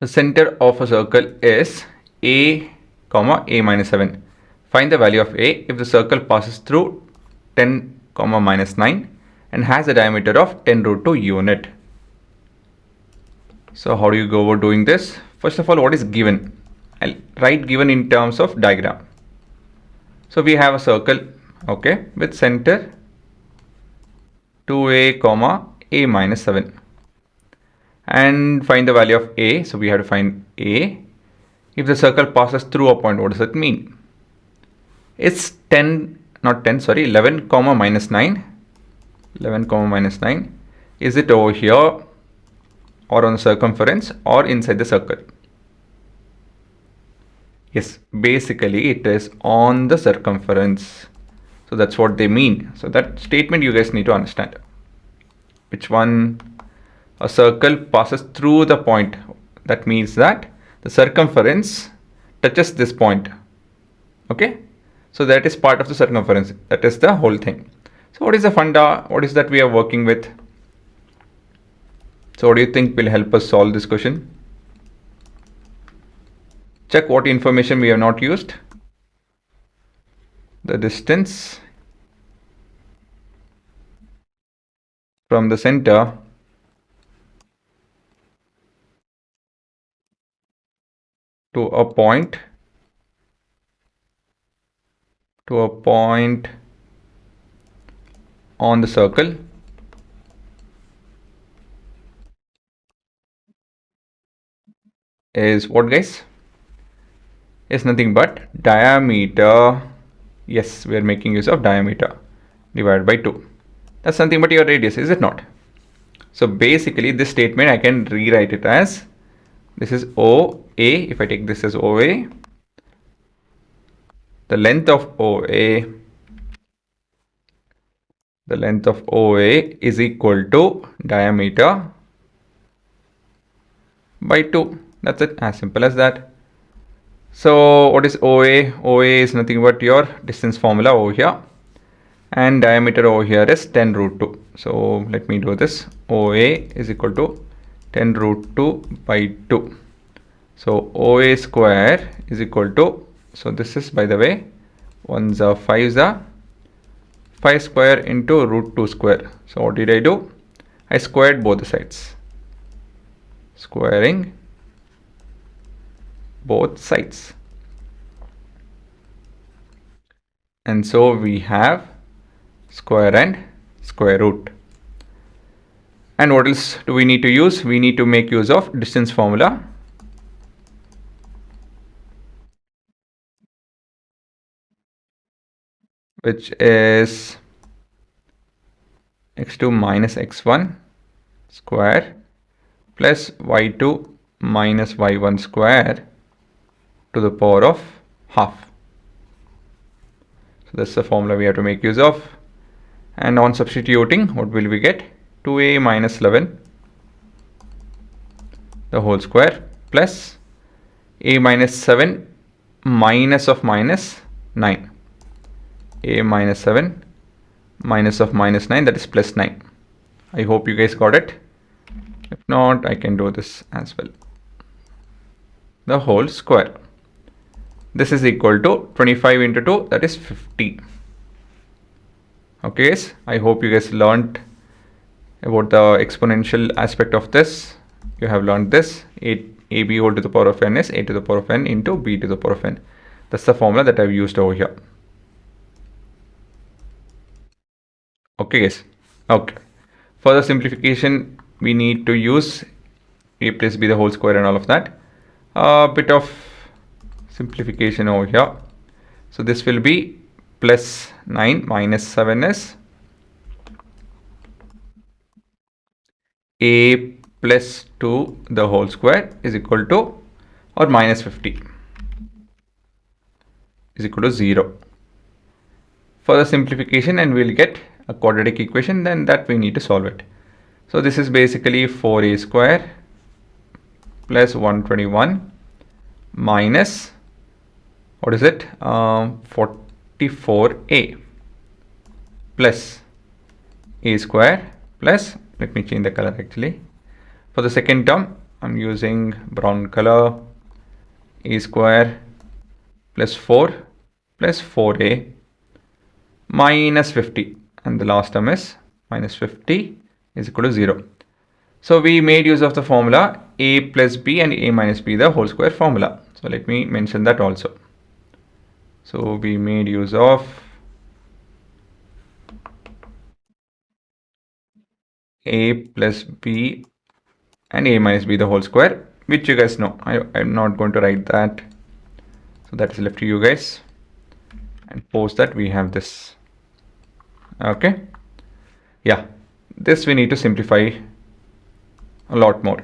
The center of a circle is a comma a minus 7. Find the value of a if the circle passes through 10 comma minus 9 and has a diameter of 10 root 2 unit. So how do you go about doing this? First of all, what is given? I'll write given in terms of diagram. So we have a circle, okay, with center 2a comma a minus 7. And find the value of a. So we have to find a. If the circle passes through a point, what does it mean? It's 11 comma minus 9. 11 comma minus 9. Is it over here or on the circumference or inside the circle? Yes, basically it is on the circumference. So that's what they mean. So that statement you guys need to understand. Which one? A circle passes through the point. That means that the circumference touches this point. Okay. So that is part of the circumference. That is the whole thing. So what is the funda? What is that we are working with? So what do you think will help us solve this question? Check what information we have not used. The distance from the center to a point on the circle is what, guys? Is nothing but diameter. Yes, we are making use of diameter divided by 2. That's nothing but your radius, is it not? So basically this statement I can rewrite it as, this is OA. If I take this as OA, the length of OA is equal to diameter by 2. That's it, as simple as that. So what is OA? OA is nothing but your distance formula over here, and diameter over here is 10 root 2. So let me do this. OA is equal to 10 root 2 by 2. So OA square is equal to, so this is, by the way, 1s are 5s are 5 square into root 2 square. So what did I do? I squared both the sides. Squaring both sides. And so we have square and square root. And what else do we need to use? We need to make use of distance formula. Which is x2 minus x1 square plus y2 minus y1 square to the power of half. So that's the formula we have to make use of. And on substituting, what will we get? 2a minus 11 the whole square plus a minus 7 minus of minus 9. A minus 7 minus of minus 9, that is plus 9. I hope you guys got it. If not, I can do this as well. The whole square. This is equal to 25 into 2, that is 50. Okay guys, I hope you guys learned about the exponential aspect of this. You have learned this. AB whole to the power of n is a to the power of n into b to the power of n. That's the formula that I've used over here. Okay guys. Okay. For the simplification, we need to use a plus b the whole square and all of that. A bit of simplification over here. So this will be plus 9 minus 7 is a plus 2 the whole square is equal to, or minus 50 is equal to 0. For the simplification, and we'll get a quadratic equation, then that we need to solve it. So this is basically 4a square plus 121 minus, what is it, 44a plus a square plus, let me change the color actually. For the second term, I'm using brown color. A square plus 4 plus 4a minus 50, and the last term is minus 50 is equal to 0. So we made use of the formula a plus b and a minus b, the whole square formula. So let me mention that also. So we made use of a plus b and a minus b the whole square, which you guys know. I'm not going to write that. So that is left to you guys. And post that we have this. Okay. Yeah. This we need to simplify a lot more.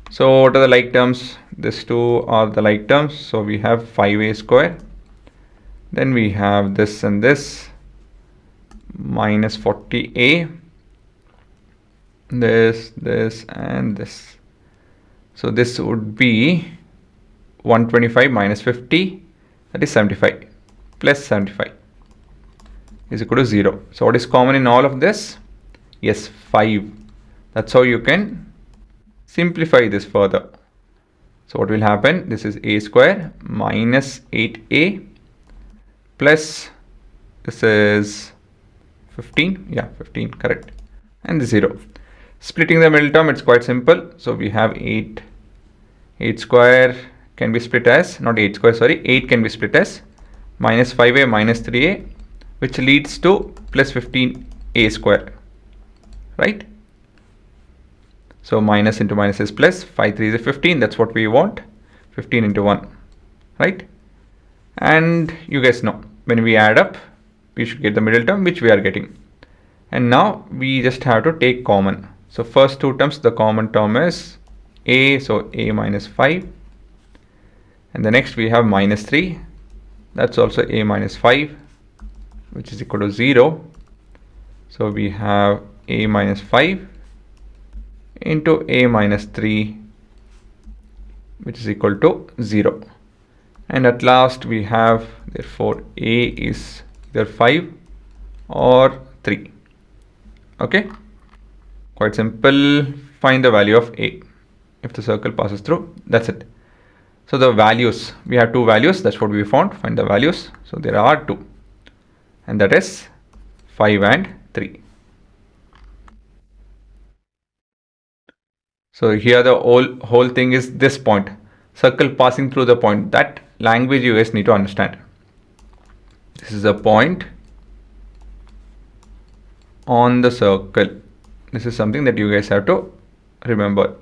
So what are the like terms? These two are the like terms. So we have 5a square. Then we have this and this minus 40a. This and this. So this would be 125 minus 50, that is 75, plus 75 is equal to 0. So what is common in all of this? Yes, 5. That's how you can simplify this further. So what will happen? This is a square minus 8a plus this is 15. Yeah, 15, correct. And 0. Splitting the middle term, it's quite simple. So we have 8 square can be split as, not 8 square, sorry, 8 can be split as minus 5a minus 3a, which leads to plus 15a square, right? So minus into minus is plus, 5 3 is 15, that's what we want, 15 into 1, right? And you guys know, when we add up, we should get the middle term, which we are getting. And now we just have to take common. So first two terms, the common term is a, so a minus 5. And the next we have minus 3. That's also a minus 5, which is equal to 0. So we have a minus 5 into a minus 3, which is equal to 0. And at last we have, therefore, a is either 5 or 3. Okay, quite simple. Find the value of a if the circle passes through. That's it. So the values, we have two values, that's what we found. Find the values. So there are two, and that is 5 and 3. So here the whole thing is this point, circle passing through the point. That language you guys need to understand. This is a point on the circle. This is something that you guys have to remember.